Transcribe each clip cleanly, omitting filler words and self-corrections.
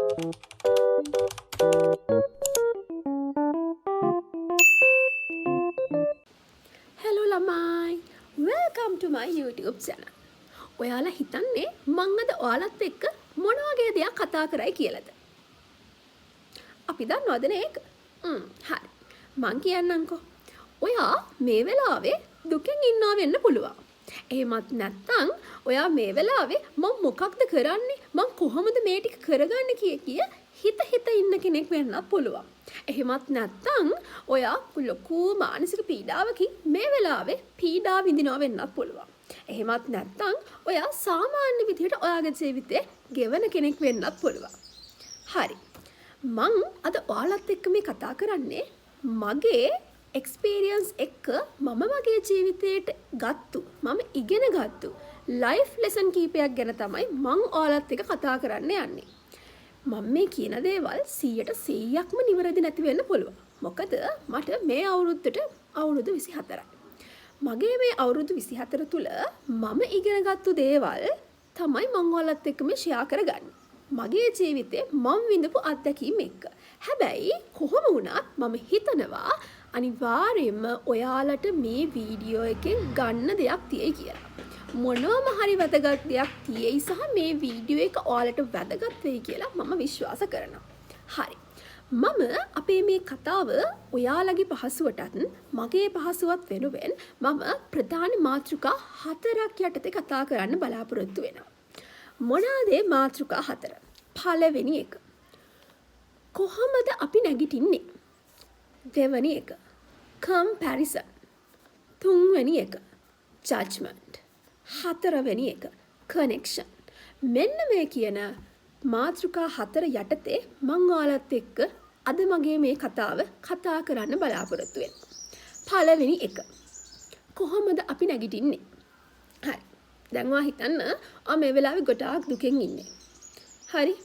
Hello ළමයි. Welcome to my YouTube channel. ඔයාලා හිතන්නේ මං අද ඔයාලත් එක්ක මොන වගේ දෙයක් කතා කරයි කියලාද? අපි දන්නවද මේක? හරි. මං කියන්නම්කෝ. ඔයා මේ වෙලාවේ දුකෙන් ඉන්නවා වෙන්න පුළුවන්. එහෙමත් නැත්නම් ඔයා මේ වෙලාවේ මං මොකක්ද කරන්නේ? මං කොහොමද මේ ටික කරගන්නේ කිය හිත ඉන්න කෙනෙක් වෙන්නත් පුළුවන්. එහෙමත් නැත්නම් ඔයා ලොකු මානසික පීඩාවකින් මේ වෙලාවේ පීඩාව විඳිනවා වෙන්නත් පුළුවන්. එහෙමත් නැත්නම් ඔයා සාමාන්‍ය විදිහට ඔයාගේ ජීවිතේ ගෙවන කෙනෙක් වෙන්නත් පුළුවන්. හරි. මං අද ඔයාලත් එක්ක මේ කතා කරන්නේ මගේ එක්ස්පීරියන්ස් එක්ක මම මගේ ජීවිතේට මම ඉගෙන ගත්තු ලයිෆ් ලෙසන් කීපයක් ගැන තමයි මං ඔයාලත් එක්ක කතා කරන්න යන්නේ. මම මේ කියන දේවල් 100%ක්ම නිවැරදි නැති වෙන්න පුළුවන්. මොකද මට මේ අවුරුද්දට අවුරුදු 24යි. මගේ මේ අවුරුදු 24 තුල මම ඉගෙනගත්තු දේවල් තමයි මම ඔයාලත් එක්ක මේ ෂෙයා කරගන්නේ. මගේ ජීවිතේ මම විඳපු අත්දැකීම් එක්ක. හැබැයි කොහොම වුණත් මම හිතනවා අනිවාර්යයෙන්ම ඔයාලට මේ වීඩියෝ එකෙන් ගන්න දෙයක් තියෙයි කියලා. මොනවාම හරි වැදගත් දෙයක් තියෙයි සහ මේ වීඩියෝ එක ඔයාලට වැදගත් වෙයි කියලා මම විශ්වාස කරනවා. හරි. මම අපේ මේ කතාව ඔයාලගේ පහසුවටත් මගේ පහසුවත් වෙනුවෙන් මම ප්‍රධාන මාතෘකා 4ක් යටතේ කතා කරන්න බලාපොරොත්තු වෙනවා. මොනවාද මාතෘකා 4? පළවෙනි එක. කොහොමද අපි නැගිටින්නේ? දෙවෙනි එක. comparison. තුන්වෙනි එක. judgment. හතරවෙනි එක. connection. මෙන්න මේ කියන මාතෘකා 4 යටතේ මම ඔයාලත් එක්ක අද මගේ මේ කතාව කතා කරන්න බලාපොරොත්තු වෙනවා. පළවෙනි එක. කොහොමද අපි නැගිටින්නේ? හරි. දැන් ඔයා හිතන්න මේ වෙලාවේ ගොඩාක් දුකෙන් ඉන්නේ. හරි.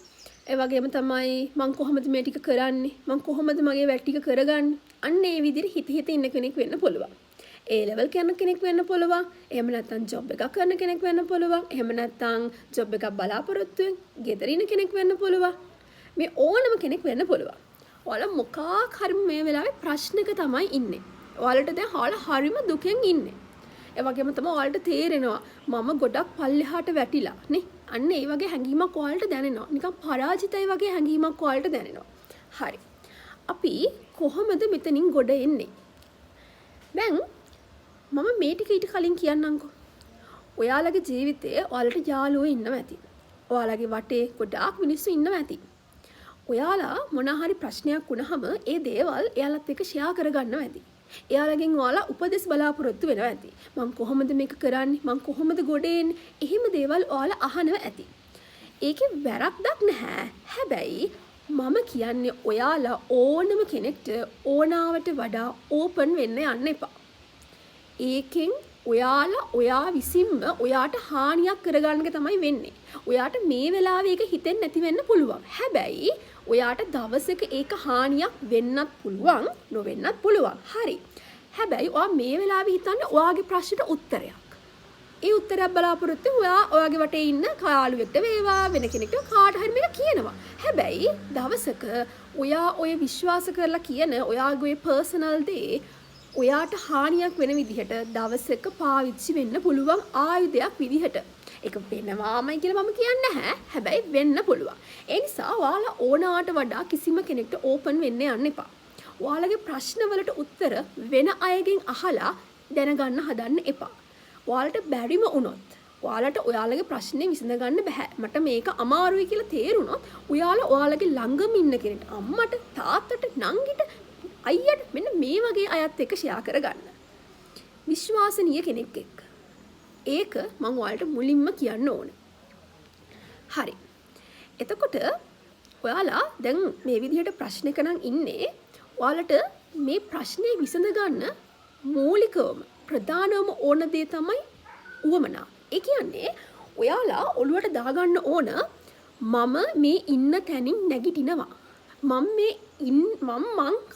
ඒ වගේම තමයි මං කොහොමද මේ ටික කරන්නේ? මං කොහොමද මගේ වැඩ ටික කරගන්නේ? අන්න ඒ විදිහට හිත ඉන්න කෙනෙක් වෙන්න පුළුවන්. A level කරන කෙනෙක් වෙන්න පුළුවන්. එහෙම නැත්නම් ජොබ් එකක් කරන කෙනෙක් වෙන්න පුළුවන්. එහෙම නැත්නම් ජොබ් එකක් බලාපොරොත්තු වෙන ගෙදර ඉන්න කෙනෙක් වෙන්න පුළුවන්. මේ ඕනම කෙනෙක් වෙන්න පුළුවන්. ඔයාලා මොකක් හරි මේ වෙලාවේ ප්‍රශ්නක තමයි ඉන්නේ. ඔයාලට දැන් හරිම දුකෙන් ඉන්නේ. ඒ වගේම තමයි ඔයාලට තේරෙනවා මම ගොඩක් පල්ලෙහාට වැටිලා නේ. අන්න ඒ වගේ හැඟීමක් ඔයාලට දැනෙනවා. නිකන් පරාජිතයි වගේ හැඟීමක් ඔයාලට දැනෙනවා. හරි. අපි කොහොමද මෙතනින් ගොඩ එන්නේ? දැන් මම මේ ටික ඊට කලින් කියන්නම්කෝ. ඔයාලගේ ජීවිතේ ඔයාලට යාළුවෝ ඉන්නවා ඇති. ඔයාලගේ වටේ ගොඩාක් මිනිස්සු ඉන්නවා ඇති. ඔයාලා මොන හරි ප්‍රශ්නයක් වුණාම ඒ දේවල් එයාලත් එක්ක ෂෙයා කරගන්නවා ඇති. එයාලගෙන් ඔයාලා උපදෙස් බලාපොරොත්තු වෙනවා ඇති. මම කොහොමද මේක කරන්නේ? මම කොහොමද ගොඩ එන්නේ? එහෙම දේවල් ඔයාලා අහනවා ඇති. ඒකේ වැරද්දක් නැහැ. හැබැයි මම කියන්නේ ඔයාලා ඕනම කෙනෙක්ට ඕනාවට වඩා ඕපන් වෙන්න යන්න එපා. ඒකෙන් ඔයා විසින්ම ඔයාට හානියක් කරගන්න එක තමයි වෙන්නේ. ඔයාට මේ වෙලාවේ ඒක හිතෙන්නේ නැති වෙන්න පුළුවන්. හැබැයි ඔයාට දවසක ඒක හානියක් වෙන්නත් පුළුවන්, නොවෙන්නත් පුළුවන්. හරි. හැබැයි ඔයා මේ වෙලාවේ හිතන්නේ ඔයාගේ ප්‍රශ්නට උත්තරයක්. ඒ උත්තරයක් බලාපොරොත්තු ඔයාගේ වටේ ඉන්න යාළුවෙක්ට වේවා වෙන කෙනෙක්ට කාට හරි මේක කියනවා. හැබැයි දවසක ඔයා ඔය විශ්වාස කරලා කියන ඔයාගේ පර්සනල් දේ ඔයාට හානියක් වෙන විදිහට දවසක පාවිච්චි වෙන්න පුළුවන් ආයුධයක් විදිහට. ඒක වෙනවාමයි කියලා මම කියන්නේ නැහැ. හැබැයි වෙන්න පුළුවන්. ඒ නිසා ඔයාලා ඕනාට වඩා කිසිම කෙනෙක්ට ඕපන් වෙන්න යන්න එපා. ඔයාලගේ ප්‍රශ්න වලට උත්තර වෙන අයගෙන් අහලා දැනගන්න හදන්න එපා. ඔයාලට බැරිම වුණොත් ඔයාලට ඔයාලගේ ප්‍රශ්නේ විසඳගන්න බෑ. මට මේක අමාරුයි කියලා තේරුණොත් ඔයාලා ඔයාලගේ ළඟම ඉන්න කෙනෙක්ට අම්මට තාත්තට නංගිට අයියට මෙන්න මේ වගේ අයත් එක්ක ෂෙයා කරගන්න. විශ්වාසනීය කෙනෙක් එක්ක. ඒක මම ඔයාලට මුලින්ම කියන්න ඕන. හරි. එතකොට ඔයාලා දැන් මේ විදිහට ප්‍රශ්නක නම් ඉන්නේ. ඔයාලට මේ ප්‍රශ්නේ විසඳ ගන්න මූලිකවම ප්‍රධානම ඕන දේ තමයි උවමනා. ඒ කියන්නේ ඔයාලා ඔළුවට දාගන්න ඕන මම මේ ඉන්න තැනින් නැගිටිනවා. මම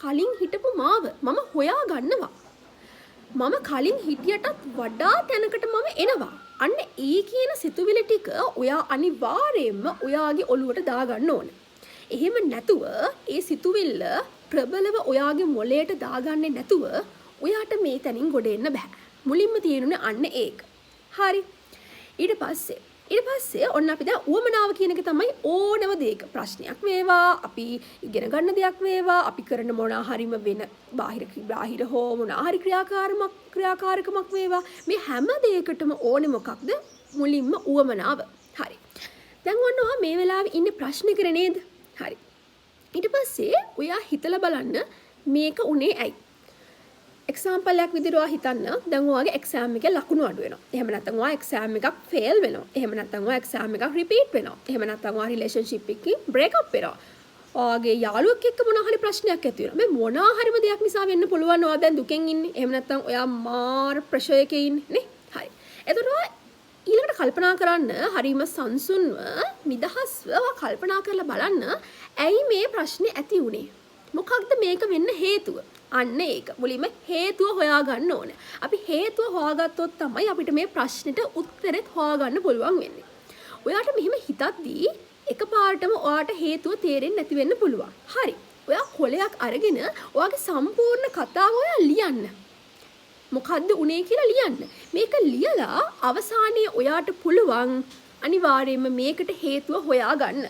කලින් හිටපු මාව මම හොයා ගන්නවා. මම කලින් හිටියටත් වඩා තැනකට මම එනවා. අන්න ඒ කියන සිතුවිලි ටික ඔයා අනිවාර්යයෙන්ම ඔයාගේ ඔළුවට දාගන්න ඕන. එහෙම නැතුව ඒ සිතුවිල්ල ප්‍රබලව ඔයාගේ මොළයට දාගන්නේ නැතුව ඔයාට මේ තැනින් ගොඩ එන්න බෑ. මුලින්ම තියෙනුනේ අන්න ඒක. හරි. ඊට පස්සේ ඔන්න අපි දැන් උවමනාව කියන එක තමයි ඕනම දෙයක ප්‍රශ්නයක් වේවා, අපි ඉගෙන ගන්න දෙයක් වේවා, අපි කරන මොනවා හරිම වෙන බාහිර හෝ මොනවා හරි ක්‍රියාකාරකමක් වේවා, මේ හැම දෙයකටම ඕනේ මොකක්ද? මුලින්ම උවමනාව. හරි. දැන් ඔන්න මේ වෙලාවේ ඉන්නේ ප්‍රශ්නේ කරේ නේද? හරි. ඊට පස්සේ ඔයා හිතලා බලන්න මේක උනේ ඇයි? එක්සැම්පල් එකක් විදිහට ඔයා හිතන්න දැන් ඔයාගේ එක්සෑම් එකේ ලකුණු අඩු වෙනවා. එහෙම නැත්නම් ඔයා එක්සෑම් එකක් ෆේල් වෙනවා. එහෙම නැත්නම් ඔයා එක්සෑම් එකක් රිපීට් වෙනවා. එහෙම නැත්නම් ඔයා රිලේෂන්ෂිප් එකකින් බ්‍රේක් අප් වෙනවා. ඔයාගේ යාළුවෙක් එක්ක මොනවා හරි ප්‍රශ්නයක් ඇති වෙනවා. මේ මොනවා හරිම දෙයක් නිසා වෙන්න පුළුවන් ඔයා දැන් දුකෙන් ඉන්නේ. එහෙම නැත්නම් ඔයා මාර ප්‍රෙෂර් එකේ ඉන්නේ නේ. හරි. එතකොට ඔයා ඊළඟට කල්පනා කරන්න හරිම සංසුන්ව නිදහස්ව ඔයා කල්පනා කරලා බලන්න ඇයි මේ ප්‍රශ්නේ ඇති වුනේ? මොකක්ද මේක වෙන්න හේතුව? අන්න ඒක. මුලින්ම හේතුව හොයාගන්න ඕනේ. අපි හේතුව හොයාගත්තොත් තමයි අපිට මේ ප්‍රශ්නෙට උත්තරෙත් හොයාගන්න පුළුවන් වෙන්නේ. ඔයාට මෙහෙම හිතද්දී එකපාරටම ඔයාට හේතුව තේරෙන්නේ නැති වෙන්න පුළුවන්. හරි. ඔයා කොලයක් අරගෙන ඔයාගේ සම්පූර්ණ කතාව ඔයා ලියන්න. මොකද්ද උනේ කියලා ලියන්න. මේක ලියලා අවසානයේ ඔයාට පුළුවන් අනිවාර්යයෙන්ම මේකට හේතුව හොයාගන්න.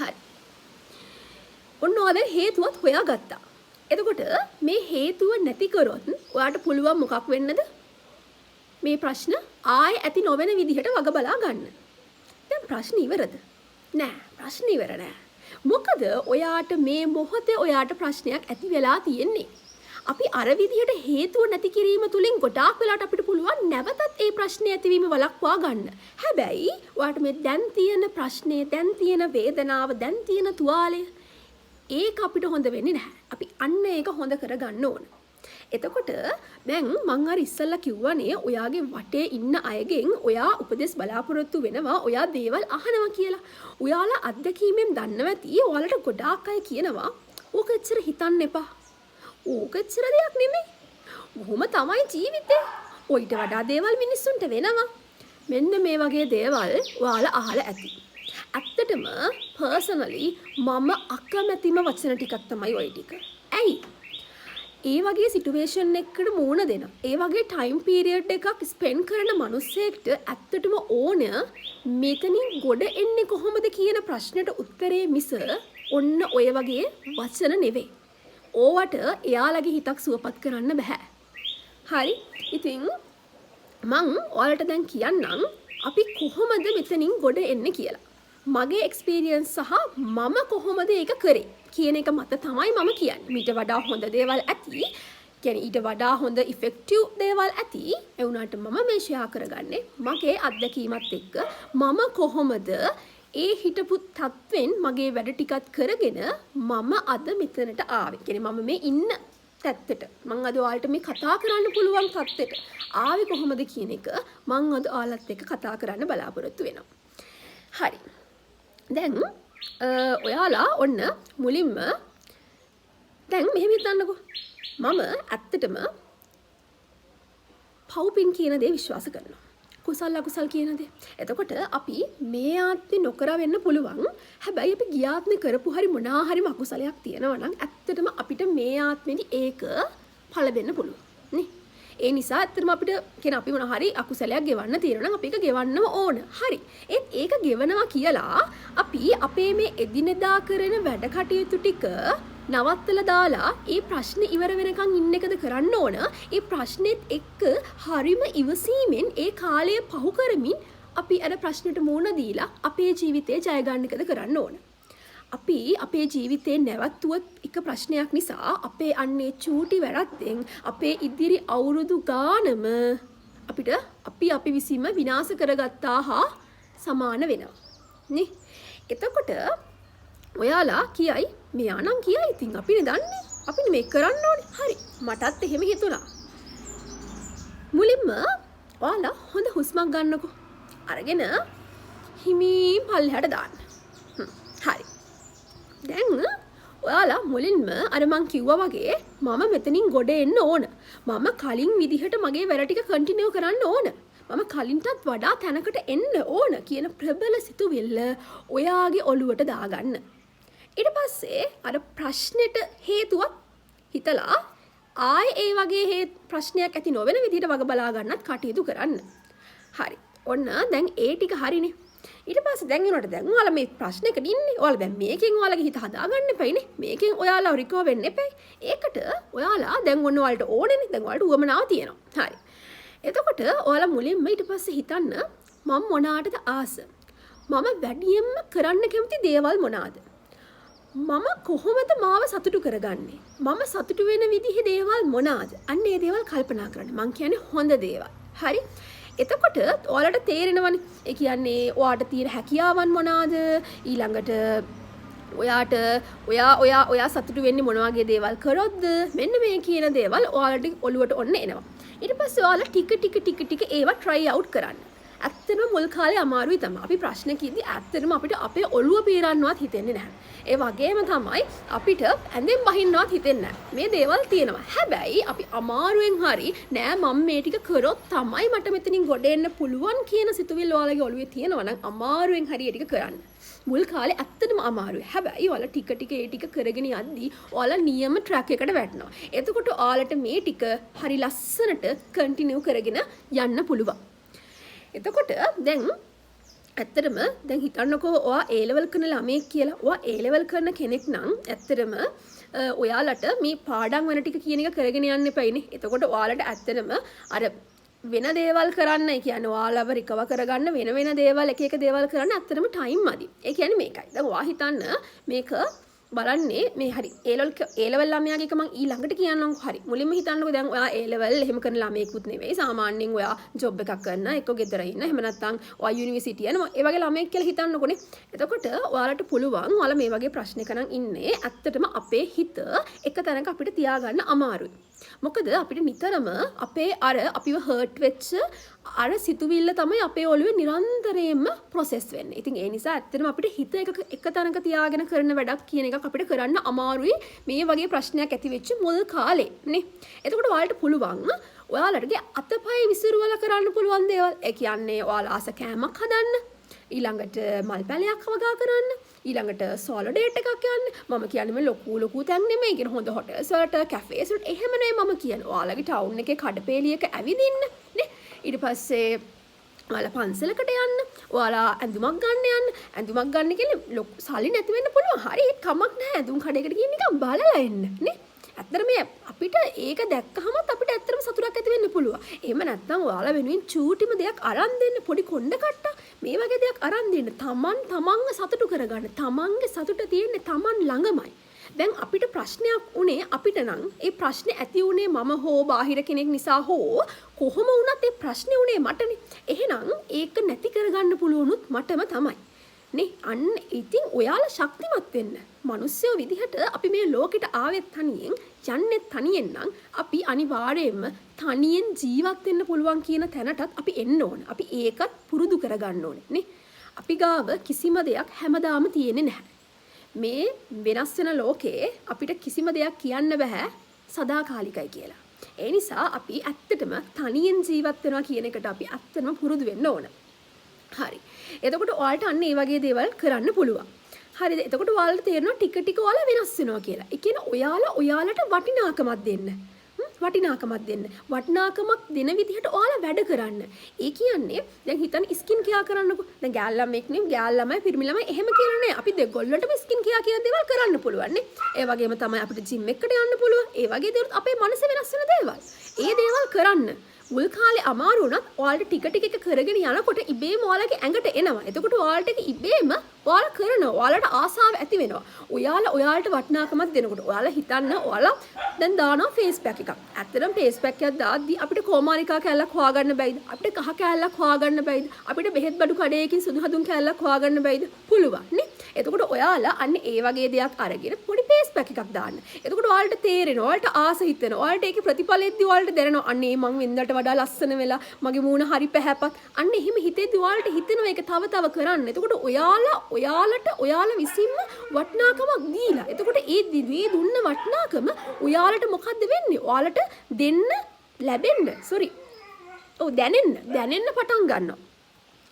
හරි. ඔන්න ඔයා හේතුවත් හොයාගත්තා. එතකොට මේ හේතුව නැති කරොත් ඔයාට පුළුවන් මොකක් වෙන්නද? මේ ප්‍රශ්න ආයෙ ඇති නොවන විදිහට වග බලා ගන්න. දැන් ප්‍රශ්න ඉවරද? නෑ, ප්‍රශ්න ඉවර නෑ. මොකද ඔයාට මේ මොහොතේ ඔයාට ප්‍රශ්නයක් ඇති වෙලා තියෙන්නේ. අපි අර විදිහට හේතුව නැති කිරීම තුලින් ගොඩාක් වෙලාවට අපිට පුළුවන් නැවතත් ඒ ප්‍රශ්නේ ඇතිවීම වළක්වා ගන්න. හැබැයි ඔයාට මේ දැන් තියෙන ප්‍රශ්නේ, දැන් තියෙන වේදනාව, දැන් තියෙන තුවාලය ඒක අපිට හොඳ වෙන්නේ නැහැ. අපි අන්න ඒක හොඳ කරගන්න ඕන. එතකොට දැන් මං අර ඉස්සල්ලා කිව්වනේ ඔයාගේ වටේ ඉන්න අයගෙන් ඔයා උපදෙස් බලාපොරොත්තු වෙනවා, ඔයා දේවල් අහනවා කියලා. ඔයාලා අත්දැකීමෙන් දන්නවා ඇති ඔයාලට ගොඩාක් අය කියනවා ඕක එච්චර හිතන්න එපා. ඕක එච්චර දෙයක් නෙමෙයි. කොහොම තමයි ජීවිතේ. ඔයිට වඩා දේවල් මිනිස්සුන්ට වෙනවා. මෙන්න මේ වගේ දේවල් ඔයාලා අහලා ඇති. ඇත්තටම පර්සනලි මම අකමැතිම වචන ටිකක් තමයි ওই ටික. ඇයි? ඒ වගේ සිටුේෂන් එකකට මුහුණ දෙන. ඒ වගේ ටයිම් පීරියඩ් එකක් ස්පෙන්ඩ් කරන මිනිස්සෙක්ට ඇත්තටම ඕන මෙතනින් ගොඩ එන්නේ කොහොමද කියන ප්‍රශ්නෙට උත්තරේ මිස ඔන්න ඔය වගේ වචන නෙවෙයි. ඕවට එයාලගේ හිතක් සුවපත් කරන්න බෑ. හරි? ඉතින් මං ඔයාලට දැන් කියන්නම් අපි කොහොමද මෙතනින් ගොඩ එන්නේ කියලා. මගේ එක්ස්පීරියන්ස් සහ මම කොහොමද ඒක කරේ කියන එක මත තමයි මම කියන්නේ. ඊට වඩා හොඳ දේවල් ඇති. කියන්නේ ඊට වඩා හොඳ ඉෆෙක්ටිව් දේවල් ඇති. ඒ වුණාට මම මේ ෂෙයා කරගන්නේ මගේ අත්දැකීමත් එක්ක මම කොහොමද ඒ හිටපු තත්වෙන් මගේ වැඩ ටිකත් කරගෙන මම අද මෙතනට ආවේ. කියන්නේ මම මේ ඉන්න තත්ත්වෙට මම අද ඔයාලට මේ කතා කරන්න පුළුවන් තත්ත්වෙට ආවේ කොහොමද කියන එක මම අද ඔයාලත් එක්ක කතා කරන්න බලාපොරොත්තු වෙනවා. හරි. දැන් ඔයාලා ඔන්න මුලින්ම දැන් මෙහෙම හිතන්නකෝ. මම ඇත්තටම පව්පින් කියන දේ විශ්වාස කරනවා. කුසල අකුසල් කියන දේ. එතකොට අපි මේ ආත්මේ නොකර වෙන්න පුළුවන්. හැබැයි අපි ගිය ආත්මේ කරපු හරි මොනවා හරිම අකුසලයක් තියෙනවා නම් ඇත්තටම අපිට මේ ආත්මෙදි ඒක ඵල දෙන්න පුළුවන්. නේ? ඒ නිසා ඇත්තටම අපිට කියන අපි මොන හරි අකුසලයක් ගෙවන්න තියෙනවා නම් අපි ඒක ගෙවන්නම ඕන. හරි. ඒක ගෙවනවා කියලා අපි අපේ මේ එදිනෙදා කරන වැඩ කටයුතු ටික නවත්තලා දාලා ඒ ප්‍රශ්නේ ඉවර වෙනකන් ඉන්න එකද කරන්න ඕන. ඒ ප්‍රශ්නෙත් එක්ක හරිම ඉවසීමෙන් ඒ කාලය පහු කරමින් අපි අර ප්‍රශ්නෙට මුහුණ දීලා අපේ ජීවිතේ ජය ගන්න එකද කරන්න ඕන. අපි අපේ ජීවිතේ නැවතුවත් එක ප්‍රශ්නයක් නිසා අපේ අන්නේ චූටි වැරද්දෙන් අපේ ඉදිරි අවුරුදු ගානම අපිට අපි විසීම විනාශ කරගත්තා හා සමාන වෙනවා. නේ? එතකොට ඔයාලා කියයි මෙයා නම් කියයි ඉතින් අපිනේ දන්නේ. අපිනේ මේක කරන්න ඕනේ. හරි. මටත් එහෙම හිතුණා. මුලින්ම ඔයාලා හොඳ හුස්මක් ගන්නකෝ. අරගෙන හිමින් පල්ලෙහාට දාන්න. හරි. දැන් ඔයාලා මුලින්ම අර මං කිව්වා වගේ මම මෙතනින් ගොඩ එන්න ඕන. මම කලින් විදිහට මගේ වැඩ ටික කන්ටිනියු කරන්න ඕන. මම කලින්ටත් වඩා තැනකට එන්න ඕන කියන ප්‍රබල සිතුවිල්ල ඔයාගේ ඔළුවට දාගන්න. ඊට පස්සේ අර ප්‍රශ්නෙට හේතුවක් හිතලා ආයේ ඒ වගේ ප්‍රශ්නයක් ඇති නොවන විදිහට වග බලා ගන්නත් කටයුතු කරන්න. හරි. ඔන්න දැන් ඒ ටික හරිනේ. ඊට පස්සේ දැන් වෙනකොට දැන් ඔයාලා මේ ප්‍රශ්නෙකට ඉන්නේ. ඔයාලා දැන් මේකෙන් ඔයාලගේ හිත හදාගන්න එපයිනේ. මේකෙන් ඔයාලා රිකවර් වෙන්න එපයි. ඒකට ඔයාලා දැන් ඔන්න ඔයාලට ඕනේනේ. දැන් ඔයාලට උවමනාව තියෙනවා. හරි. එතකොට ඔයාලා මුලින්ම ඊට පස්සේ හිතන්න මම මොනාටද ආස? මම වැඩියෙන්ම කරන්න කැමති දේවල් මොනවාද? මම කොහොමද මාව සතුටු කරගන්නේ? මම සතුටු වෙන විදිහේ දේවල් මොනවාද? අන්න ඒ දේවල් කල්පනා කරන්න. මං කියන්නේ හොඳ දේවල්. හරි? එතකොට ඔයාලට තේරෙනවනේ. ඒ කියන්නේ ඔයාට තියෙන හැකියාවන් මොනවාද? ඊළඟට ඔයා සතුටු වෙන්නේ මොන වගේ දේවල් කරොත්ද? මෙන්න මේ කියන දේවල් ඔයාලට ඔළුවට ඔන්න එනවා. ඊට පස්සේ ඔයාලා ටික ඒවා try out කරන්න. ඇත්තටම මුල් කාලේ අමාරුයි තමයි. අපි ප්‍රශ්න කිව්දී ඇත්තටම අපිට අපේ ඔළුව පීරන්නවත් හිතෙන්නේ නැහැ. ඒ වගේම තමයි අපිට ඇඳෙන් බහින්නවත් හිතෙන්නේ නැහැ. මේ දේවල් තියෙනවා. හැබැයි අපි අමාරුවෙන් හරි නෑ මම මේ ටික කරොත් තමයි මට මෙතනින් ගොඩ එන්න පුළුවන් කියන සිතුවිල්ල ඔයාලගේ ඔළුවේ තියෙනවා නම් අමාරුවෙන් හරි ඒ ටික කරන්න. මුල් කාලේ ඇත්තටම අමාරුයි. හැබැයි ඔයාලා ටික ඒ ටික කරගෙන යද්දී ඔයාලා නියම ට්‍රැක් එකට වැටෙනවා. එතකොට ඔයාලට මේ ටික හරි ලස්සනට කන්ටිනියු කරගෙන යන්න පුළුවන්. එතකොට දැන් ඇත්තටම දැන් හිතන්නකෝ ඔයා A level කරන ළමයෙක් කියලා. ඔයා A level කරන කෙනෙක් නම් ඇත්තටම ඔයාලට මේ පාඩම් වෙන ටික කියන එක කරගෙන යන්න එපයිනේ. එතකොට ඔයාලට ඇත්තටම අර වෙන දේවල් කරන්න, ඒ කියන්නේ ඔයාලව රිකවර් කරගන්න වෙන දේවල් එක දේවල් කරන්න ඇත්තටම ටයිම් මදි. ඒ කියන්නේ මේකයි. දැන් ඔයා හිතන්න මේක බලන්නේ මේ හරි A level ළමයාගේ එක මම ඊළඟට කියන්නම්. හරි මුලින්ම හිතන්නකෝ දැන් ඔයා A level එහෙම කරන ළමයෙකුත් නෙවෙයි. සාමාන්‍යයෙන් ඔයා ජොබ් එකක් කරන, එක්ක ගෙදර ඉන්න, එහෙම නැත්නම් ඔයා යුනිවර්සිටි යන ඒ වගේ ළමයෙක් කියලා හිතන්නකෝනේ. එතකොට ඔයාලට පුළුවන් ඔයාලා මේ වගේ ප්‍රශ්නයක නම් ඉන්නේ. ඇත්තටම අපේ හිත එක තැනක අපිට තියාගන්න අමාරුයි. මොකද අපිට නිතරම අපේ අර අපිව හර්ට් වෙච්ච අර සිතුවිල්ල තමයි අපේ ඔළුවේ නිරන්තරයෙන්ම ප්‍රොසෙස් වෙන්නේ. ඉතින් ඒ නිසා ඇත්තටම අපිට හිත එක තැනක තියාගෙන කරන වැඩක් කියන එකක් අපිට කරන්න අමාරුයි මේ වගේ ප්‍රශ්නයක් ඇති වෙච්ච මුල් කාලේ නේ. එතකොට ඔයාලට පුළුවන් ඔයාලටගේ අතපය විසිරුවලා කරන්න පුළුවන් දේවල්. ඒ කියන්නේ ඔයාලා ආස කෑමක් හදන්න, ඊළඟට මල් පැලයක් වගා කරන්න, ඊළඟට සෝලෝ ඩේට් එකක් යන්න. මම කියන්නේ මේ ලොකු තැන් නෙමෙයි. කියන හොඳ හොටෙල්ස් වලට, කැෆේස් වලට එහෙම නෙමෙයි මම කියන්නේ. ඔයාලගේ ටවුන් එකේ කඩපේලියක ඇවිදින්න නේ. ඊට පස්සේ ඔයාලා පන්සලකට යන්න, ඔයාලා ඇඳුමක් ගන්න යන්න. ඇඳුමක් ගන්න කියන්නේ සල්ලි නැති වෙන්න පුළුවන්. හරි ඒක කමක් නැහැ. ඇඳුම් කඩේකට ගිහින් නිකන් බලලා එන්න නේ. ඇත්තට මේ අපිට ඒක දැක්කහම අපිට ඇත්තටම සතුටක් ඇති වෙන්න පුළුවන්. එහෙම නැත්නම් ඔයාලා වෙනුවෙන් චූටිම දෙයක් අරන් දෙන්න, පොඩි කොණ්ඩ කට්ටක් මේ වගේ දෙයක් අරන් දෙන්න. තමන්ව සතුටු කරගන්න. තමන්ගේ සතුට තියෙන්නේ තමන් ළඟමයි. දැන් අපිට ප්‍රශ්නයක් උනේ අපිට නම් ඒ ප්‍රශ්නේ ඇති උනේ මම හෝ බාහිර කෙනෙක් නිසා හෝ කොහොම වුණත් ඒ ප්‍රශ්නේ උනේ මටනේ. එහෙනම් ඒක නැති කරගන්න පුළුවනුත් මටම තමයි. නේ අන්න ඉතින් ඔයාලා ශක්තිමත් වෙන්න. මිනිස්සුયો විදිහට අපි මේ ලෝකෙට ආවෙත් තනියෙන් යන්නේ තනියෙන් නම් අපි අනිවාර්යයෙන්ම තනියෙන් ජීවත් වෙන්න පුළුවන් කියන තැනටත් අපි එන්න ඕන. අපි ඒකත් පුරුදු කරගන්න ඕනේ නේ. අපි ගාව කිසිම දෙයක් හැමදාම තියෙන්නේ නැහැ. මේ වෙනස් වෙන ලෝකේ අපිට කිසිම දෙයක් කියන්න බෑ සදාකාලිකයි කියලා. ඒ නිසා අපි ඇත්තටම තනියෙන් ජීවත් වෙනවා කියන එකට අපි ඇත්තටම පුරුදු වෙන්න ඕන. හරි. එතකොට ඔයාලට අන්න ඒ වගේ දේවල් කරන්න පුළුවන්. හරිද? එතකොට ඔයාලට තේරෙනවා ටික ඔයාලා වෙනස් වෙනවා කියලා. ඒ කියන්නේ ඔයාලට වටිනාකමක් දෙන්න. වටිනාකමක් දෙන්න. වටිනාකමක් දෙන විදිහට ඔයාලා වැඩ කරන්න. ඒ කියන්නේ දැන් හිතන්න ස්කින් කෙයා කරන්නකෝ. දැන් ගෑල් ළමෙක් නේ, ගෑල් ළමයි, පිරිමි ළමයි එහෙම කියලා නෑ. අපි දෙගොල්ලන්ටම ස්කින් කෙයා කියන දේවල් කරන්න පුළුවන් නේ. ඒ වගේම තමයි අපිට ජිම් එකකට යන්න පුළුවන්. ඒ වගේ දේවල් අපේ මනස වෙනස් වෙන දේවල්. ඒ දේවල් කරන්න. මුල් කාලේ අමාරු වුණත් ඔයාලට ටික එක කරගෙන යනකොට ඉබේම ඔයාලගේ ඇඟට එනවා. එතකොට ඔයාලට ඒක ඉබේම ඔයාලා කරනවා. ඔයාලට ආසාව ඇති වෙනවා. ඔයාලට වටිනාකමක් දෙනකොට ඔයාලා හිතන්න ඔයාලා දැන් දානවා ෆේස් පැක් එකක්. ඇත්තටම ෆේස් පැක් එකක් දාද්දි අපිට කොමාරිකා කෑල්ලක් හොයාගන්න බැයිද? අපිට කහ කෑල්ලක් හොයාගන්න බැයිද? අපිට බෙහෙත් බඩු කඩේකින් සුදු හඳුන් කෑල්ලක් හොයාගන්න බැයිද? පුළුවන් නේ. එතකොට ඔයාලා අන්න ඒ වගේ දෙයක් අරගෙන පොඩි ෆේස් පැක් එකක් දාන්න. එතකොට ඔයාලට තේරෙනවා, ඔයාලට ආස හිතෙනවා. ඔයාලට ඒකේ ප්‍රතිඵලෙද්දී ඔයාලට දැනෙනවා අන්නේ මං වෙනදට වඩා ලස්සන වෙලා මගේ මූණ හරි පැහැපත්. අන්න එහෙම හිතෙද්දී ඔයාලට හිතෙනවා ඒක තව කරන්න. එතකොට ඔයාලා විසින්ම වටිනාකමක් දීලා. එතකොට ඒ දුන්න වටිනාකම ඔයාලට මොකද්ද වෙන්නේ? ඔයාලට දෙන්න ලැබෙන්න. දැනෙන්න පටන් ගන්නවා.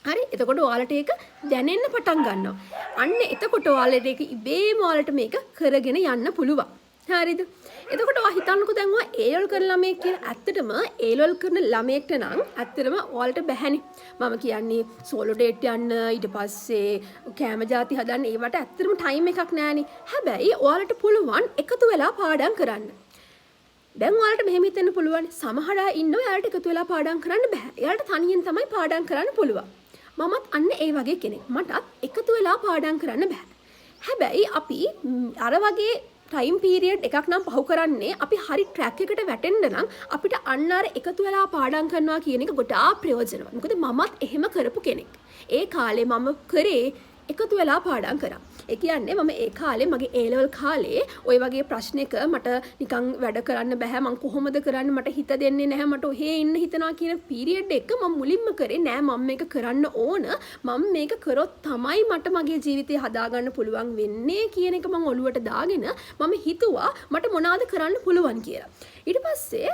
හරි එතකොට ඔයාලට ඒක දැනෙන්න පටන් ගන්නවා. අන්න එතකොට ඔයාලට ඒක ඉබේම ඔයාලට මේක කරගෙන යන්න පුළුවන්. හරිද? එතකොට ඔයා හිතන්නකෝ දැන් ඔයා A-level කරන ළමයෙක් කියලා. ඇත්තටම A-level කරන ළමයෙක්ට නම් ඇත්තටම ඔයාලට බැහැනේ. මම කියන්නේ සෝලෝ ඩේට් යන්න ඊට පස්සේ කැම ಜಾති හදන්න ඒවට ඇත්තටම ටයිම් එකක් නෑනේ. හැබැයි ඔයාලට පුළුවන් එකතු වෙලා පාඩම් කරන්න. දැන් ඔයාලට මෙහෙම හිතෙන්න පුළුවන් සමහර අය ඉන්නවා එයාලට එකතු වෙලා පාඩම් කරන්න බෑ. එයාලට තනියෙන් තමයි පාඩම් කරන්න පුළුවන්. මමත් අන්න ඒ වගේ කෙනෙක්. මටත් එකතු වෙලා පාඩම් කරන්න බෑ. හැබැයි අපි අර වගේ ටයිම් පීරියඩ් එකක් නම් පහු කරන්නේ අපි හරි ට්‍රැක් එකට වැටෙන්න නම් අපිට අන්න අර එකතු වෙලා පාඩම් කරනවා කියන එක ගොඩාක් ප්‍රයෝජනවත්. මොකද මමත් එහෙම කරපු කෙනෙක්. ඒ කාලේ මම කරේ එකතු වෙලා පාඩම් කරා. ඒ කියන්නේ මම ඒ කාලේ මගේ A level කාලේ ওই වගේ ප්‍රශ්නයක මට නිකන් වැඩ කරන්න බෑ මං කොහොමද කරන්නේ මට හිත දෙන්නේ නැහැ මට ඔහේ ඉන්න හිතනවා කියන පීරියඩ් එක මම මුලින්ම කරේ නෑ මම මේක කරන්න ඕන මම මේක කරොත් තමයි මට මගේ ජීවිතය හදාගන්න පුළුවන් වෙන්නේ කියන එක මම ඔළුවට දාගෙන මම හිතුවා මට මොනවද කරන්න පුළුවන් කියලා. ඊට පස්සේ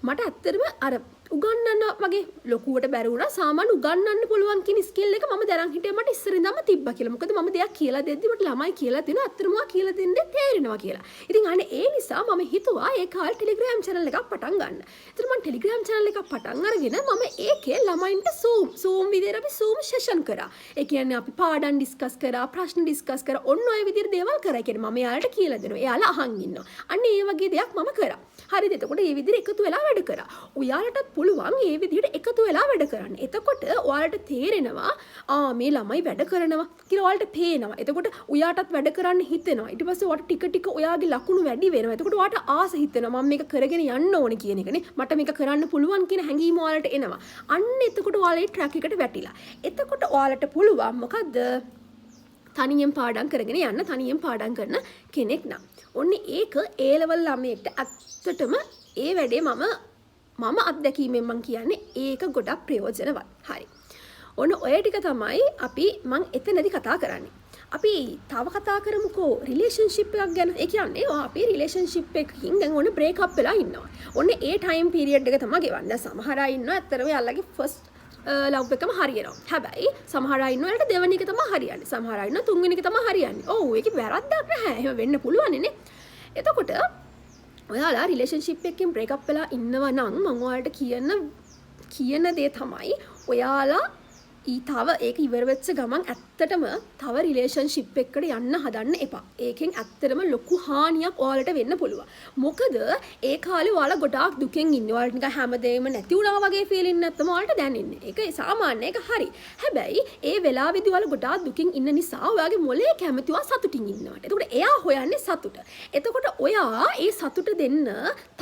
මට ඇත්තටම අර උගන්නන්න වගේ ලොකුවට බැරි වුණා සාමාන්‍ය උගන්නන්න පුළුවන් කියන ස්කිල් එක මම දරන් හිටියේ මට ඉස්සර ඉඳන්ම තිබ්බා කියලා. මොකද මම දෙයක් කියලා දෙද්දි මට ළමයි කියලා දෙනවා අත්‍තරම කියලා දෙන්නේ තේරෙනවා කියලා. ඉතින් අනේ ඒ නිසා මම හිතුවා ඒ කාලේ ටෙලිග්‍රෑම් channel එකක් පටන් ගන්න. ඉතින් මම ටෙලිග්‍රෑම් channel එකක් පටන් අරගෙන මම ඒකේ ළමයින්ට zoom විදියට අපි zoom session කරා. ඒ කියන්නේ අපි පාඩම් ඩිස්කස් කරා ප්‍රශ්න ඩිස්කස් කරා ඔන්න ඔය විදියට දේවල් කරා. ඒ කියන්නේ මම එයාලට කියලා දෙනවා. එයාලා අහන් ඉන්නවා. අන්න ඒ වගේ දෙයක් මම කරා. හරිද? එතකොට මේ විදිහට එකතු වෙලා වැඩ කරා. ඔයාලටත් පුළුවන් මේ විදිහට එකතු වෙලා වැඩ කරන්න. එතකොට ඔයාලට තේරෙනවා මේ ළමයි වැඩ කරනවා කියලා ඔයාලට පේනවා. එතකොට ඔයාටත් වැඩ කරන්න හිතෙනවා. ඊට පස්සේ ඔයාට ටික ටික ඔයාගේ ලකුණු වැඩි වෙනවා. එතකොට ඔයාට ආස හිතෙනවා මම මේක කරගෙන යන්න ඕනේ කියන එකනේ. මට මේක කරන්න පුළුවන් කියන හැඟීම ඔයාලට එනවා. අන්න එතකොට ඔයාලේ ට්‍රැක් එකට වැටිලා. එතකොට ඔයාලට පුළුවන් මොකද්ද? තනියෙන් පාඩම් කරගෙන යන්න තනියෙන් පාඩම් කරන කෙනෙක් නම්. ඔන්න ඒක A level ළමයෙක්ට ඇත්තටම ඒ වැඩේ මම අත්දැකීමෙන් මං කියන්නේ ඒක ගොඩක් ප්‍රයෝජනවත්. හරි. ඔන්න ඔය ටික තමයි මං එතනදී කතා කරන්නේ. අපි තව කතා කරමුකෝ රිලේෂන්ෂිප් එකක් ගැන. ඒ කියන්නේ අපි රිලේෂන්ෂිප් එකකින් දැන් ඔන්න බ්‍රේක් අප් වෙලා ඉන්නවා. ඔන්න ඒ ටයිම් පීරියඩ් එක තමයි ගෙවන්න. සමහර අය ඉන්නවා ඇත්තටම යාළුවගේ ෆස්ට් ලව් එකම හරියනවා. හැබැයි සමහර අය ඉන්නවා යාළුවට දෙවෙනි එක තමයි හරියන්නේ. සමහර අය ඉන්නවා තුන්වෙනි එක තමයි හරියන්නේ. ඔව් ඒකේ වැරද්දක් නැහැ. එහෙම වෙන්න පුළුවන් නේ. එතකොට ඔයාලා රිලේෂන්ෂිප් එකකින් බ්‍රේක් අප් වෙලා ඉන්නවා නම් මම ඔයාලට කියන දේ තමයි ඔයාලා තව ඒක ඉවර වෙච්ච ගමන් ඇත්තටම තව රිලේෂන්ෂිප් එකකට යන්න හදන්න එපා. ඒකෙන් ඇත්තටම ලොකු හානියක් ඔයාලට වෙන්න පුළුවන්. මොකද ඒ කාලේ ඔයාලා ගොඩාක් දුකෙන් ඉන්නේ. ඔයාලට නිකන් හැමදේම නැති වුණා වගේ ෆීලින් නැත්තම ඔයාලට දැනෙන්නේ. ඒක සාමාන්‍ය ඒක හරි. හැබැයි ඒ වෙලාවේදී ඔයාලා ගොඩාක් දුකින් ඉන්න නිසා ඔයාගේ මොලේ කැමතිව සතුටින් ඉන්නවා. එතකොට එයා හොයන්නේ සතුට. එතකොට ඔයා ඒ සතුට දෙන්න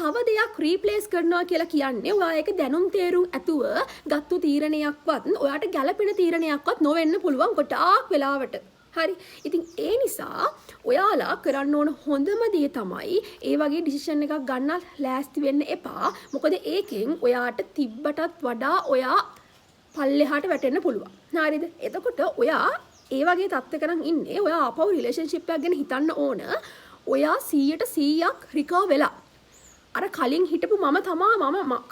තව දෙයක් රීප්ලේස් කරනවා කියලා කියන්නේ ඔයා ඒක දැනුම් තේරුම් ඇතුව ගත්තු තීරණයක්වත් ඔයාට ගැළපෙන තීරණයක්වත් නොවෙන්න පුළුවන් ගොඩාක් වෙලාවට. හරි. ඉතින් ඒ නිසා ඔයාලා කරන්න ඕන හොඳම දේ තමයි ඒ වගේ ඩිසිෂන් එකක් ගන්න ලෑස්ති වෙන්න එපා. මොකද ඒකෙන් ඔයාට තිබ්බටත් වඩා ඔයා පල්ලෙහාට වැටෙන්න පුළුවන්. හරිද? එතකොට ඔයා ඒ වගේ තත්ත්වයක නම් ඉන්නේ. ඔයා ආපහු රිලේෂන්ෂිප් එකක් ගැන හිතන්න ඕන. ඔයා 100% රිකවර් වෙලා අර කලින් හිටපු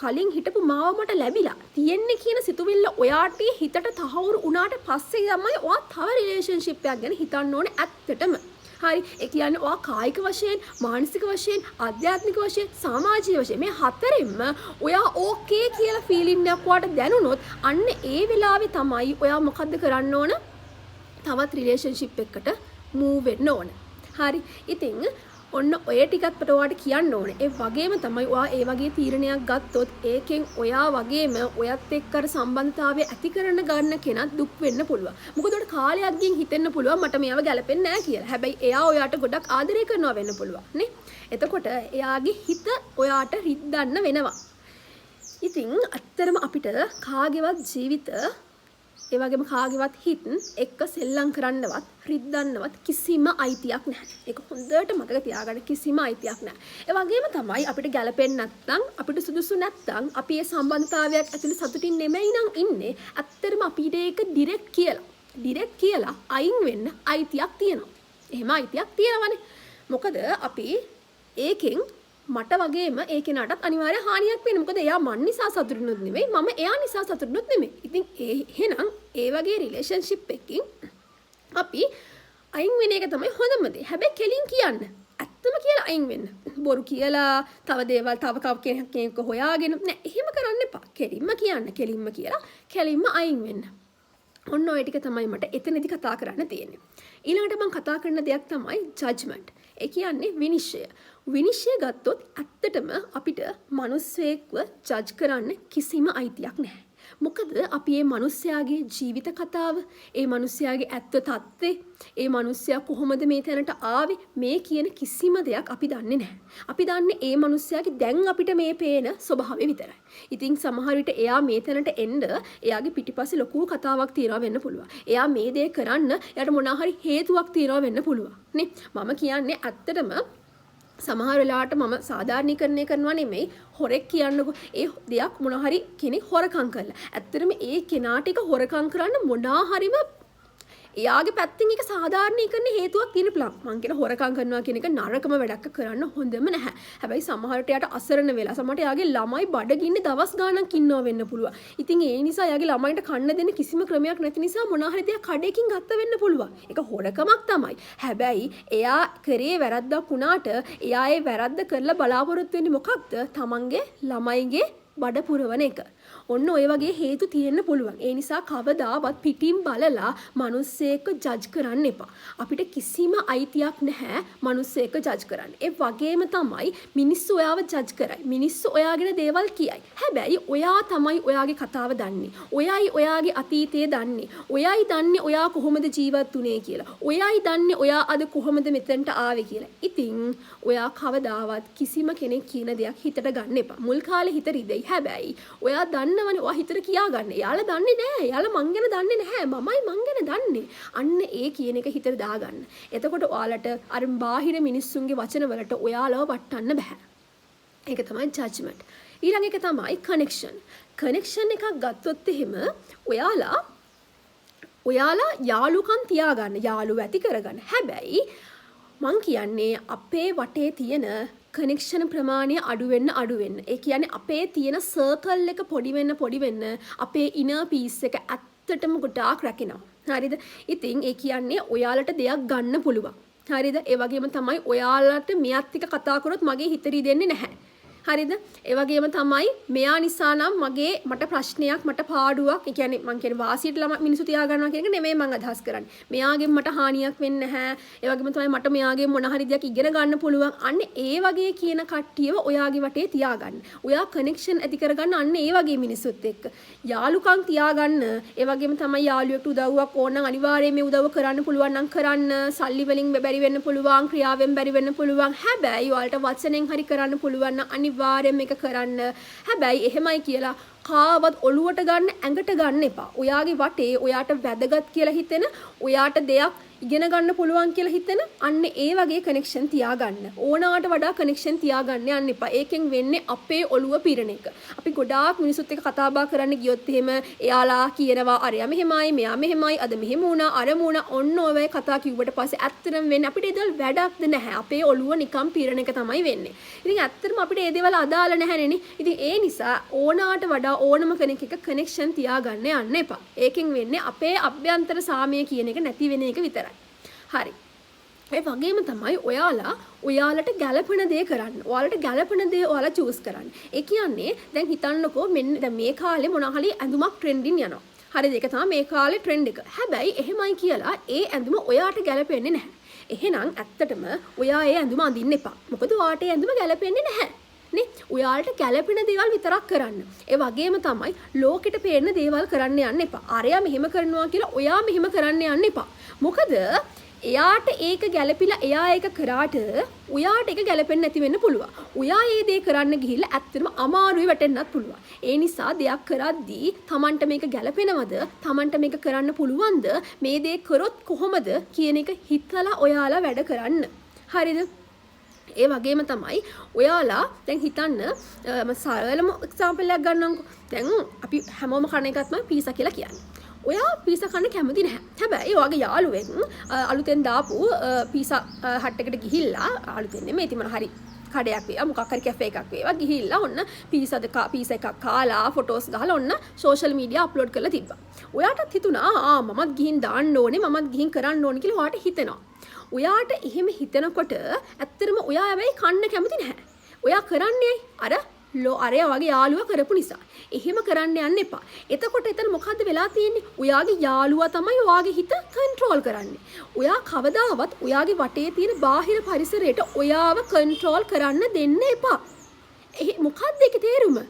කලින් හිටපු මාව මට ලැබිලා තියෙන්නේ කියන සිතුවිල්ල ඔයාට හිතට තහවුරු වුණාට පස්සේ තමයි ඔයා තව රිලේෂන්ෂිප් එකක් ගැන හිතන්න ඕනේ ඇත්තටම. හරි. ඒ කියන්නේ ඔයා කායික වශයෙන්, මානසික වශයෙන්, ආධ්‍යාත්මික වශයෙන්, සමාජීය වශයෙන් මේ හතරෙන්ම ඔයා ඕකේ කියලා ෆීලිං එකක් ඔයාට දැනුනොත් අන්න ඒ වෙලාවේ තමයි ඔයා මොකද්ද කරන්න ඕන? තවත් රිලේෂන්ෂිප් එකකට මූව් වෙන්න ඕන. හරි. ඉතින් ඔන්න ඔය ටිකත් මට ඔයාට කියන්න ඕනේ. ඒ වගේම තමයි ඔයා ඒ වගේ තීරණයක් ගත්තොත් ඒකෙන් ඔයා වගේම ඔයත් එක්ක අර සම්බන්ධතාවය ඇති කරන ගන්න කෙනත් දුක් වෙන්න පුළුවන්. මොකද උඩ කාලයක් ගින් හිතෙන්න පුළුවන් මට මේව ගැලපෙන්නේ නැහැ කියලා. හැබැයි එයා ඔයාට ගොඩක් ආදරය කරනවා වෙන්න පුළුවන් නේ. එතකොට එයාගේ හිත ඔයාට රිද්දන්න වෙනවා. ඉතින් අත්‍තරම අපිට කාගේවත් ජීවිත ඒ වගේම කාගේවත් හිත එක්ක සෙල්ලම් කරන්නවත් රිද්දන්නවත් කිසිම අයිතියක් නැහැ. ඒක හොඳට මතක තියාගන්න කිසිම අයිතියක් නැහැ. ඒ වගේම තමයි අපිට ගැළපෙන්නේ නැත්නම් අපිට සුදුසු නැත්නම් අපි මේ සම්බන්ධතාවයක් ඇතුළේ සතුටින් නෙමෙයි නම් ඉන්නේ. ඇත්තටම අපිට ඒක ඩිරෙක්ට් කියලා අයින් වෙන්න අයිතියක් තියෙනවා. එහෙම අයිතියක් තියෙනවනේ. මොකද අපි ඒකෙන් මට වගේම ඒ කෙනාටත් අනිවාර්ය හානියක් වෙනවා. මොකද එයා මන් නිසා සතුටුුනොත් නෙමෙයි මම එයා නිසා සතුටුුනොත් නෙමෙයි. ඉතින් එහෙනම් ඒ වගේ රිලේෂන්ෂිප් එකකින් අපි අයින් වෙන එක තමයි හොඳම දේ. හැබැයි කෙලින් කියන්න. ඇත්තම කියලා අයින් වෙන්න. බොරු කියලා තව දේවල් තව කෙනෙක් හොයාගෙන නෑ එහෙම කරන්න එපා. කෙලින්ම කියන්න. කෙලින්ම කියලා කෙලින්ම අයින් වෙන්න. ඔන්න ඔය ටික තමයි මට එතනදි කතා කරන්න තියෙන්නේ. ඊළඟට මම කතා කරන දෙයක් තමයි ජජ්මන්ට්. ඒ කියන්නේ විනිශ්චය. විනිශ්චය ගත්තොත් ඇත්තටම අපිට මිනිස්සෙක්ව ජජ් කරන්න කිසිම අයිතියක් නැහැ. මොකද අපි මේ මිනිස්යාගේ ජීවිත කතාව, ඒ මිනිස්යාගේ ඇත්ත තත්ත්වේ, ඒ මිනිස්යා කොහොමද මේ තැනට ආවේ මේ කියන කිසිම දෙයක් අපි දන්නේ නැහැ. අපි දන්නේ ඒ මිනිස්යාගේ දැන් අපිට මේ පේන ස්වභාවය විතරයි. ඉතින් සමහර විට එයා මේ තැනට එන්න එයාගේ පිටිපස්සේ ලොකු කතාවක් තියනවා වෙන්න පුළුවන්. එයා මේ දේ කරන්න එයාට මොනවා හරි හේතුවක් තියනවා වෙන්න පුළුවන්. නේ මම කියන්නේ ඇත්තටම සමහර වෙලාවට මම සාධාරණීකරණය කරනවා නෙමෙයි හොරෙක් කියන්නකො ඒ දෙයක් මොනවා හරි කෙනෙක් හොරකම් කරලා. ඇත්තටම ඒ කෙනාට එක හොරකම් කරන්න මොනවා හරිම එයාගේ පැත්තෙන් එක සාධාරණීකරණ හේතුවක් තියෙන පුළුවන්. මං කියන හොරකම් කරනවා කියන එක නරකම වැඩක් කරන්න හොඳම නැහැ. හැබැයි සමහරට එයාට අසරණ වෙලා සමහරට එයාගේ ළමයි බඩගින්නේ දවස් ගාණක් ඉන්නව වෙන්න පුළුවන්. ඉතින් ඒ නිසා එයාගේ ළමයින්ට කන්න දෙන්න කිසිම ක්‍රමයක් නැති නිසා මොනවා හරි දෙයක් කඩේකින් ගත්ත වෙන්න පුළුවන්. ඒක හොරකමක් තමයි. හැබැයි එයා කරේ වැරද්දක් වුණාට එයා ඒ වැරද්ද කරලා බලාපොරොත්තු වෙන්නේ මොකක්ද? තමන්ගේ ළමයිගේ බඩ පුරවන එක. ඔන්න ඔය වගේ හේතු තියෙන්න පුළුවන්. ඒ නිසා කවදාවත් පිටින් බලලා මිනිස්සෙක්ව ජජ් කරන්න එපා. අපිට කිසිම අයිතියක් නැහැ මිනිස්සෙක්ව ජජ් කරන්න. ඒ වගේම තමයි මිනිස්සු ඔයාව ජජ් කරයි. මිනිස්සු ඔයාගෙන දේවල් කියයි. හැබැයි ඔයා තමයි ඔයාගේ කතාව දන්නේ. ඔයයි ඔයාගේ අතීතය දන්නේ. ඔයයි දන්නේ ඔයා කොහොමද ජීවත් වුනේ කියලා. ඔයයි දන්නේ ඔයා අද කොහොමද මෙතනට ආවේ කියලා. ඉතින් ඔයා කවදාවත් කිසිම කෙනෙක් කියන දෙයක් හිතට ගන්න එපා. මුල් කාලේ හිත රිදෙයි. හැබැයි ඔයා දන්නවනේ ඔයා හිතට කියා ගන්න. එයාලා දන්නේ නැහැ. එයාලා මං ගැන දන්නේ නැහැ. මමයි මං ගැන දන්නේ. අන්න ඒ කියන එක හිතට දාගන්න. එතකොට ඔයාලට අර බාහිර මිනිස්සුන්ගේ වචන වලට ඔයාලව වටන්න බෑ. ඒක තමයි ජජ්මන්ට්. ඊළඟ එක තමයි කනෙක්ෂන්. කනෙක්ෂන් එකක් ගත්තොත් එහෙම ඔයාලා යාළුකම් තියාගන්න. යාළුව ඇති කරගන්න. හැබැයි මං කියන්නේ අපේ වටේ තියෙන කනෙක්ෂන් ප්‍රමාණය අඩු වෙන්න. ඒ කියන්නේ අපේ තියෙන සර්කල් එක පොඩි වෙන්න අපේ ඉනර් පීස් එක ඇත්තටම ගොඩාක් රැකෙනවා. හරිද? ඉතින් ඒ කියන්නේ ඔයාලට දෙයක් ගන්න පුළුවන්. හරිද? ඒ වගේම තමයි ඔයාලට මෙයත් එක්ක කතා කරොත් මගේ හිත රිදෙන්නේ නැහැ. හරිද? ඒ වගේම තමයි මෙයා නිසා නම් මට ප්‍රශ්නයක් මට පාඩුවක් ඒ කියන්නේ මං කියන්නේ වාසියට මිනිස්සු තියා ගන්නවා කියන එක නෙමෙයි මං අදහස් කරන්නේ. මෙයාගෙන් මට හානියක් වෙන්නේ නැහැ. ඒ වගේම තමයි මට මෙයාගෙන් මොන හරි දෙයක් ඉගෙන ගන්න පුළුවන්. අන්න ඒ වගේ කියන කට්ටියව ඔයාගේ වටේ තියාගන්න. ඔයා කනෙක්ෂන් ඇති කරගන්න අන්න ඒ වගේ මිනිස්සුත් එක්ක. යාළුකම් තියාගන්න. ඒ වගේම තමයි යාළුවෙකුට උදව්වක් ඕන නම් අනිවාර්යයෙන් මේ උදව්ව කරන්න පුළුවන් නම් කරන්න. සල්ලි වලින් බැරි වෙන්න පුළුවන්, ක්‍රියාවෙන් බැරි වෙන්න පුළුවන්. හැබැයි ඔයාලට වචනෙන් හරි කරන්න පුළුවන් නම් අනිවාර්යෙන් මේක කරන්න. හැබැයි එහෙමයි කියලා කාවත් ඔළුවට ගන්න ඇඟට ගන්න එපා. ඔයාගේ වටේ ඔයාට වැදගත් කියලා හිතෙන, ඔයාට දෙයක් ඉගෙන ගන්න පුළුවන් කියලා හිතෙන අන්න ඒ වගේ කනෙක්ෂන් තියාගන්න. ඕනාට වඩා කනෙක්ෂන් තියාගන්න යන්න එපා. ඒකෙන් වෙන්නේ අපේ ඔළුව පිරෙන එක. අපි ගොඩාක් මිනිස්සුත් එක්ක කතා බහ කරන්න ගියොත් එහෙම එයාලා කියනවා අරයා මෙහෙමයි, මෙයා මෙහෙමයි, අද මෙහෙම වුණා, අර වුණා, ඔන්න ඔය වගේ කතා කිව්වට පස්සේ ඇත්තටම වෙන්නේ අපිට ඒ දේවල් වැඩක්ද නැහැ. අපේ ඔළුව නිකන් පිරෙන එක තමයි වෙන්නේ. ඉතින් ඇත්තටම අපිට ඒ දේවල් අදාළ නැහැනේ. ඉතින් ඒ නිසා ඕනාට වඩා ඕනම කෙනෙක් එක්ක කනෙක්ෂන් තියාගන්න යන්න එපා. ඒකෙන් වෙන්නේ අපේ අභ්‍යන්තර සාමය කියන එක නැති වෙන එක විතරයි. හරි. ඒ වගේම තමයි ඔයාලට ගැළපෙන දේ කරන්න. ඔයාලට ගැළපෙන දේ ඔයාලා චූස් කරන්න. ඒ කියන්නේ දැන් හිතන්නකෝ මෙන්න දැන් මේ කාලේ මොනවා හරි ඇඳුමක් ට්‍රෙන්ඩින් යනවා. හරිද? ඒක තමයි මේ කාලේ ට්‍රෙන්ඩ් එක. හැබැයි එහෙමයි කියලා ඒ ඇඳුම ඔයාට ගැළපෙන්නේ නැහැ. එහෙනම් ඇත්තටම ඔයා ඒ ඇඳුම අඳින්න එපා. මොකද ඔයාට ඒ ඇඳුම ගැළපෙන්නේ නැහැ. නේ? ඔයාලට ගැළපෙන දේවල් විතරක් කරන්න. ඒ වගේම තමයි ලෝකෙට පේන දේවල් කරන්න යන්න එපා. අරයා මෙහෙම කරනවා කියලා ඔයා මෙහෙම කරන්න යන්න එපා. මොකද එයාට ඒක ගැළපිලා එයා ඒක කරාට ඔයාට ඒක ගැළපෙන්නේ නැති වෙන්න පුළුවන්. ඔයා ඒ දේ කරන්න ගිහිල්ලා ඇත්තටම අමාරුවේ වැටෙන්නත් පුළුවන්. ඒ නිසා දෙයක් කරද්දී Tamanට මේක ගැළපෙනවද? Tamanට මේක කරන්න පුළුවන්ද? මේ දේ කරොත් කොහොමද කියන එක හිතලා ඔයාලා වැඩ කරන්න. හරිද? ඒ වගේම තමයි ඔයාලා දැන් හිතන්න සරලම එක්සැම්පල් එකක් ගන්නම්කෝ. දැන් අපි හැමෝම කන එකක් තමයි පීසා කියලා කියන්නේ. ඔයා පීසා කන්න කැමති නැහැ. හැබැයි ඔයාගේ යාළුවෙක් අලුතෙන් දාපු පීසා හට් එකට ගිහිල්ලා අලුතෙන් නෙමෙයි ඉතින් මොන හරි කඩයක් වේවා මොකක් හරි කැෆේ එකක් වේවා ගිහිල්ලා ඔන්න පීසා එකක් කාලා ෆොටෝස් ගහලා ඔන්න සෝෂල් මීඩියා අප්ලෝඩ් කරලා තිබ්බා. ඔයාටත් හිතුණා මමත් ගිහින් දාන්න ඕනේ මමත් ගිහින් කරන්න ඕනේ කියලා ඔයාට හිතෙනවා. ඔයාට එහෙම හිතනකොට ඇත්තටම ඔයා හැබැයි කන්න කැමති නැහැ. ඔයා කරන්නේ අර අරයා වගේ යාළුවා කරපු නිසා. එහෙම කරන්න යන්න එපා. එතකොට එතන මොකද්ද වෙලා තියෙන්නේ? ඔයාගේ යාළුවා තමයි ඔයාගේ හිත කන්ට්‍රෝල් කරන්නේ. ඔයා කවදාවත් ඔයාගේ වටේ තියෙන බාහිර පරිසරයට ඔයාව කන්ට්‍රෝල් කරන්න දෙන්න එපා. මොකද්ද ඒකේ තේරුම?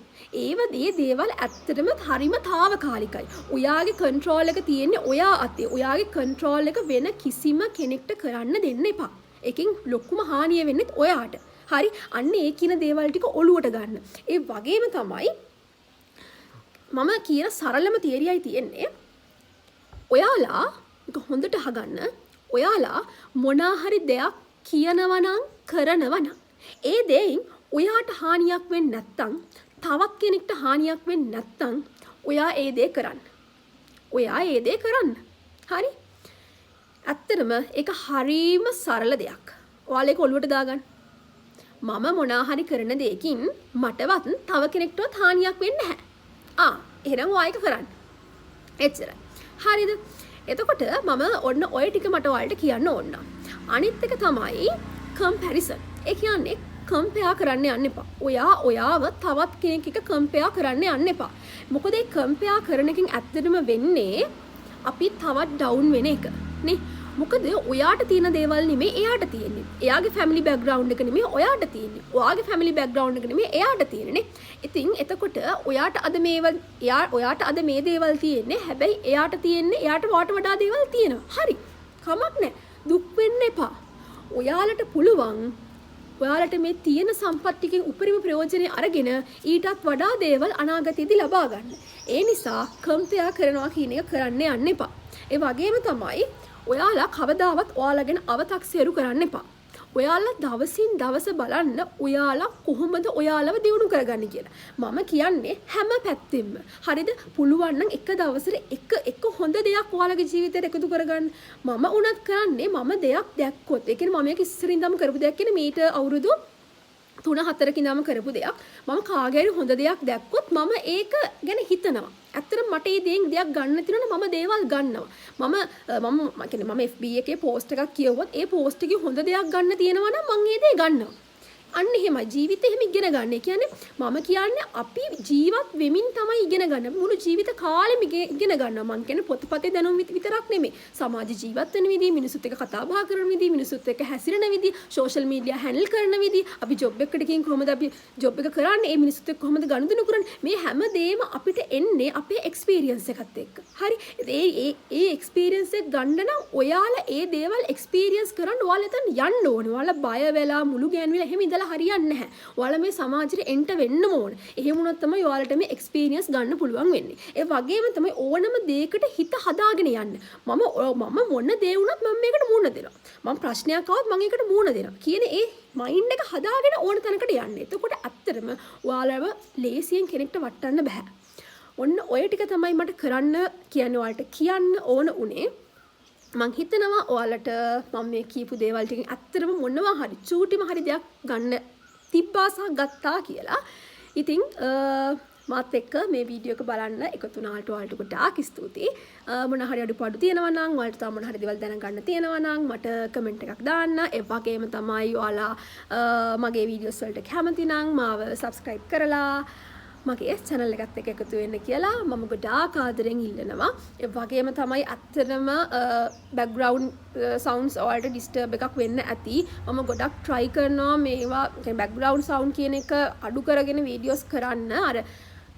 ඒ දේවල් ඇත්තටම හරිම తాවකාලිකයි. ඔයාගේ කන්ට්‍රෝල් එක තියෙන්නේ ඔයා අතේ. ඔයාගේ කන්ට්‍රෝල් එක වෙන කිසිම කෙනෙක්ට කරන්න දෙන්න එපා. ඒකෙන් ලොකුම හානිය වෙන්නේ ඔයාට. හරි අන්න ඒ කියන දේවල් ටික ඔලුවට ගන්න. ඒ වගේම තමයි මම කියන සරලම තියරියයි තියෙන්නේ. ඔයාලා මේක හොඳට අහගන්න. ඔයාලා මොනා හරි දෙයක් කියනවා නම් කරනවා නම් ඒ දෙයින් ඔයාට හානියක් වෙන්නේ නැත්තම් තවත් කෙනෙක්ට හානියක් වෙන්නේ නැත්තම් ඔයා ඒ දේ කරන්න. ඔයා ඒ දේ කරන්න. හරි? ඇත්තටම ඒක හරීම සරල දෙයක්. ඔයාලා ඒක ඔලුවට දාගන්න. මම මොනා හරි කරන දෙයකින් මටවත් තව කෙනෙක්ටවත් හානියක් වෙන්නේ නැහැ. එහෙනම් ඔයා ඒක කරන්න. එච්චරයි. හරිද? එතකොට මම ඔන්න ඔය ටික මට ඔයාලට කියන්න ඕන. අනිත් එක තමයි කම්පැරිසන්. ඒ කියන්නේ කම්පෙයා කරන්න යන්න එපා. ඔයාව තවත් කෙනෙක් එක්ක කම්පෙයා කරන්න යන්න එපා. මොකද ඒ කම්පෙයා කරන එකෙන් ඇත්තටම වෙන්නේ අපි තවත් ඩවුන් වෙන එක. නේ? මොකද ඔයාට තියෙන දේවල් නෙමෙයි එයාට තියෙන්නේ. එයාගේ ෆැමිලි බෑග්ග්‍රවුන්ඩ් එක නෙමෙයි ඔයාට තියෙන්නේ. ඔයාගේ ෆැමිලි බෑග්ග්‍රවුන්ඩ් එක නෙමෙයි එයාට තියෙන්නේ. ඉතින් එතකොට ඔයාට අද මේ දේවල් තියෙන්නේ. හැබැයි එයාට තියෙන්නේ එයාට වාට වඩා දේවල් තියෙනවා. හරි. කමක් නැහැ. දුක් වෙන්න එපා. ඔයාලට පුළුවන් ඔයාලට මේ තියෙන සම්පත් ටිකෙන් උපරිම ප්‍රයෝජනෙ අරගෙන ඊටත් වඩා දේවල් අනාගතයේදී ලබා ගන්න. ඒ නිසා කම්පෙයා කරනවා කියන එක කරන්න යන්න එපා. ඒ වගේම තමයි ඔයාලා කවදාවත් ඔයාලා ගැන අව탁සිරු කරන්න එපා. ඔයාලා දවසින් දවස බලන්න ඔයාලා කොහොමද ඔයාලව දියුණු කරගන්නේ කියලා. මම කියන්නේ හැම පැත්තෙම. හරිද? පුළුවන් නම් එක දවසට එක හොඳ දෙයක් ඔයාලගේ ජීවිතේට එකතු කරගන්න. මම උනත් කරන්නේ මම දෙයක් දැක්කොත්. ඒ කියන්නේ මම මේක ඉස්සරින් ඉඳන්ම කරපු දෙයක් කියන්නේ මීට අවුරුදු 3-4කින් ඉඳන්ම කරපු දෙයක්. මම කාගේ හරි හොඳ දෙයක් දැක්කොත් මම ඒක ගැන හිතනවා. ඇත්තටම මට මේ දෙයක් ගන්න තියෙනවා මම දේවල් ගන්නවා. මම FB එකේ පෝස්ට් එකක් කියවුවොත් ඒ පෝස්ට් එකේ හොඳ දෙයක් ගන්න තියෙනවා නම් මම ඒ දේ ගන්නවා. අන්න එහෙමයි ජීවිතේ එහෙම ඉගෙන ගන්න. ඒ කියන්නේ මම කියන්නේ අපි ජීවත් වෙමින් තමයි ඉගෙන ගන්න. මුළු ජීවිත කාලෙම ඉගෙන ගන්නවා. මං කියන්නේ පොතපතේ දැනුම විතරක් නෙමෙයි. සමාජ ජීවත් වෙන විදිහ, මිනිසුත් එක්ක කතා බහ කරන විදිහ, මිනිසුත් එක්ක හැසිරෙන විදිහ, සෝෂල් මීඩියා හැන්ඩල් කරන විදිහ, අපි ජොබ් එකකට ගිහින් කොහොමද අපි ජොබ් එක කරන්නේ, මේ මිනිසුත් එක්ක කොහොමද ගනුදෙනු කරන්නේ, මේ හැම දෙයක්ම අපිට එන්නේ අපේ එක්ස්පීරියන්ස් එකත් එක්ක. හරි? ඒ එක්ස්පීරියන්ස් එක ගන්න නම් ඔයාලා ඒ දේවල් එක්ස්පීරියන්ස් කරන්න ඔයාලා එතන යන්න ඕනේ. ඔයාලා බය වෙලා මුළු ගෑනුවිලා එහෙම ඉඳලා හරියන්නේ නැහැ. ඔයාලා මේ සමාජෙට එන්න වෙන්න ඕන. එහෙම වුණොත් තමයි ඔයාලට මේ එක්ස්පීරියන්ස් ගන්න පුළුවන් වෙන්නේ. ඒ වගේම තමයි ඕනම දෙයකට හිත හදාගෙන යන්න. මම මොන දේ වුණත් මම මේකට මුහුණ දෙනවා. මම ප්‍රශ්නයක් ආවොත් මම ඒකට මුහුණ දෙනවා. කියන ඒ මයින්ඩ් එක හදාගෙන ඕන තැනකට යන්න. එතකොට ඇත්තටම ඔයාලව ලේසියෙන් කෙනෙක්ට වටන්න බෑ. ඔන්න ඔය ටික තමයි මට කරන්න කියන්නේ ඔයාලට කියන්න ඕන උනේ. මං හිතනවා ඔයාලට මම මේ කියපු දේවල් ටිකෙන් ඇත්තටම මොනවා හරි චූටිම හරි දෙයක් ගන්න තිබ්බා සහ ගත්තා කියලා. ඉතින් මාත් එක්ක මේ වීඩියෝ එක බලන්න එකතු වුණාට ඔයාලට ගොඩාක් ස්තුතියි. මොන හරි අඩුපාඩු තියෙනවා නම් ඔයාලට තව මොන හරි දේවල් දැනගන්න තියෙනවා නම් මට කමෙන්ට් එකක් දාන්න. ඒ වගේම තමයි ඔයාලා මගේ වීඩියෝස් වලට කැමති නම් මාව subscribe කරලා මගේ channel එකත් එක්ක එකතු වෙන්න කියලා මම ගොඩාක් ආදරෙන් ඉල්ලනවා. ඒ වගේම තමයි අත්‍තරම background sounds ඔයාලට disturb එකක් වෙන්න ඇති. මම ගොඩක් try කරනවා මේවා background sound කියන එක අඩු කරගෙන videos කරන්න. අර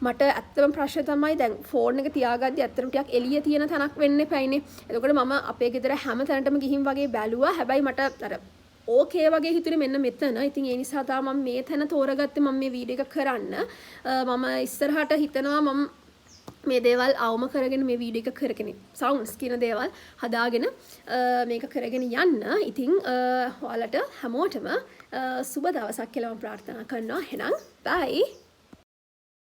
මට ඇත්තම ප්‍රශ්නේ තමයි දැන් ෆෝන් එක තියාගද්දි ඇත්තටම ටිකක් එළිය තියෙන තැනක් වෙන්න එපයිනේ. එතකොට මම අපේ ගෙදර හැම තැනටම ගිහින් වගේ බැලුවා. හැබැයි මට අර ඕකේ වගේ හිතුනේ මෙන්න මෙතන. ඉතින් ඒ නිසා තමයි මම මේ තැන තෝරගත්තේ මම මේ වීඩියෝ එක කරන්න. මම ඉස්සරහට හිතනවා මම මේ දේවල් අවම කරගෙන මේ වීඩියෝ එක කරගෙන සවුන්ඩ්ස් කියන දේවල් හදාගෙන මේක කරගෙන යන්න. ඉතින් ඔයාලට හැමෝටම සුබ දවසක් කියලා මම ප්‍රාර්ථනා කරනවා. එහෙනම් බයි.